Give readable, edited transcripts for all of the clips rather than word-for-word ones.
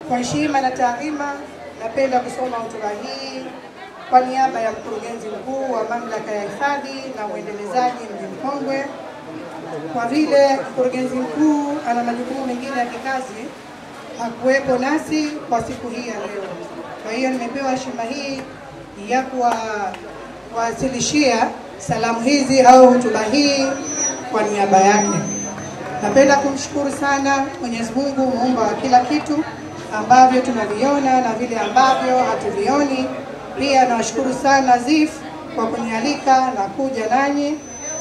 Kwa heshima na taadhima, napenda kusoma hotuba hii kwa niaba ya mkurugenzi mkuu wa mamlaka ya hifadhi na uendelezaji mji Mkongwe. Kwa vile mkurugenzi mkuu ana majukumu mengine ya kikazi, hakuwepo nasi kwa siku hii ya leo. Kwa hiyo nimepewa heshima hii ya kuwasilishia salamu hizi au hotuba hii kwa niaba yake. Napenda kumshukuru sana Mwenyezi Mungu, muumba wa kila kitu ambavyo tunaviona na vile ambavyo hatuvioni. Pia nawashukuru sana ZIF kwa kunialika na kuja nanyi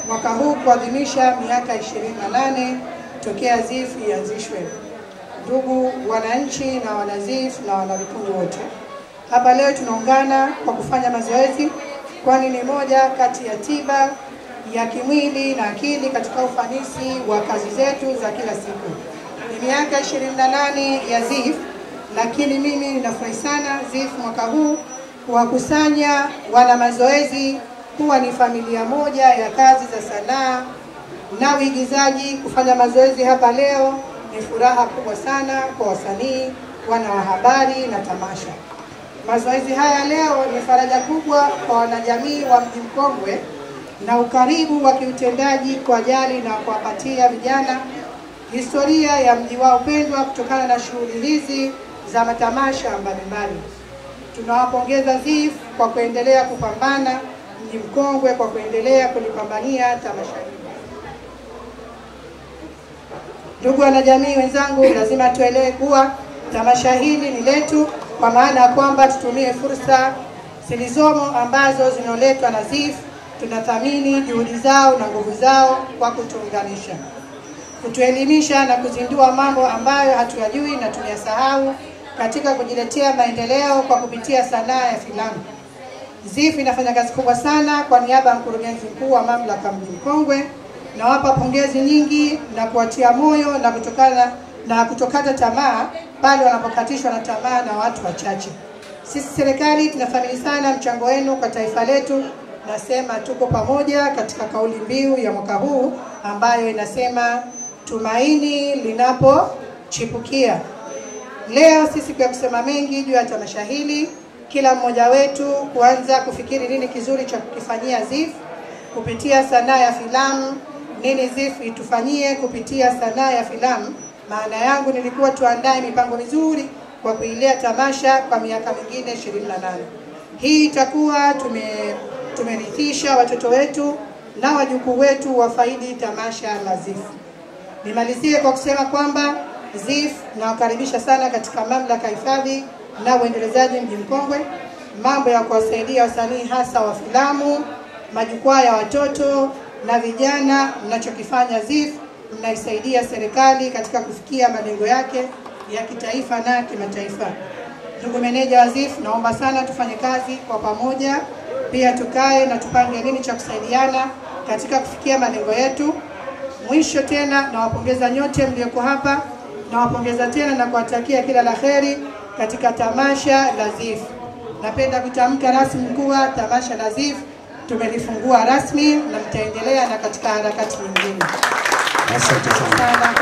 mwaka huu kuadhimisha miaka 28 tokea ZIF ianzishwe. Ndugu wananchi na wana ZIF na wana vikundi wote, hapa leo tunaungana kwa kufanya mazoezi, kwani ni moja kati ya tiba ya kimwili na akili katika ufanisi wa kazi zetu za kila siku. Ni miaka 28 ya ZIF, lakini mimi ninafurahi sana ZIF mwaka huu kuwakusanya wana mazoezi kuwa ni familia moja ya kazi za sanaa na uigizaji. Kufanya mazoezi hapa leo ni furaha kubwa sana kwa wasanii, wana wa habari na tamasha. Mazoezi haya leo ni faraja kubwa kwa wanajamii wa mji Mkongwe na ukaribu wa kiutendaji kwa jali na kuwapatia vijana historia ya mji wao pendwa kutokana na shughuli hizi za matamasha mbalimbali. Tunawapongeza ZIF kwa kuendelea kupambana, mji Mkongwe kwa kuendelea kulipambania tamasha hili. Ndugu wanajamii wenzangu, lazima tuelewe kuwa tamasha hili ni letu, kwa maana ya kwamba tutumie fursa zilizomo ambazo zinaletwa na ZIF. Tunathamini juhudi zao na nguvu zao kwa kutuunganisha, kutuelimisha na kuzindua mambo ambayo hatuyajui na tunayasahau katika kujiletea maendeleo kwa kupitia sanaa ya filamu. ZIF inafanya kazi kubwa sana. Kwa niaba ya mkurugenzi mkuu wa mamlaka mji Mkongwe, nawapa pongezi nyingi na kuwatia moyo na kutokata tamaa pale wanapokatishwa na tamaa na watu wachache. Sisi serikali tunathamini sana mchango wenu kwa taifa letu. Nasema tuko pamoja katika kauli mbiu ya mwaka huu ambayo inasema tumaini linapochipukia. Leo sisi kwa kusema mengi juu ya tamasha hili, kila mmoja wetu kuanza kufikiri nini kizuri cha kukifanyia ZIF kupitia sanaa ya filamu. Nini ZIF itufanyie kupitia sanaa ya filamu? Maana yangu nilikuwa tuandae mipango mizuri kwa kuilea tamasha kwa miaka mingine 28. Hii itakuwa tumerithisha watoto wetu na wajukuu wetu wafaidi tamasha la ZIF. Nimalizie kwa kusema kwamba ZIF nawakaribisha sana katika mamlaka hifadhi na uendelezaji mji Mkongwe. Mambo ya kuwasaidia wasanii hasa wa filamu, majukwaa ya watoto na vijana, mnachokifanya ZIF, mnaisaidia serikali katika kufikia malengo yake ya kitaifa na kimataifa. Ndugu meneja wa ZIF, naomba sana tufanye kazi kwa pamoja. Pia tukae na tupange nini cha kusaidiana katika kufikia malengo yetu. Mwisho tena nawapongeza nyote mlioko hapa, nawapongeza tena na kuwatakia kila laheri katika tamasha la ZIF. Napenda kutamka rasmi kuwa tamasha la ZIF tumelifungua rasmi na mtaendelea na katika harakati nyingine. Asante sana.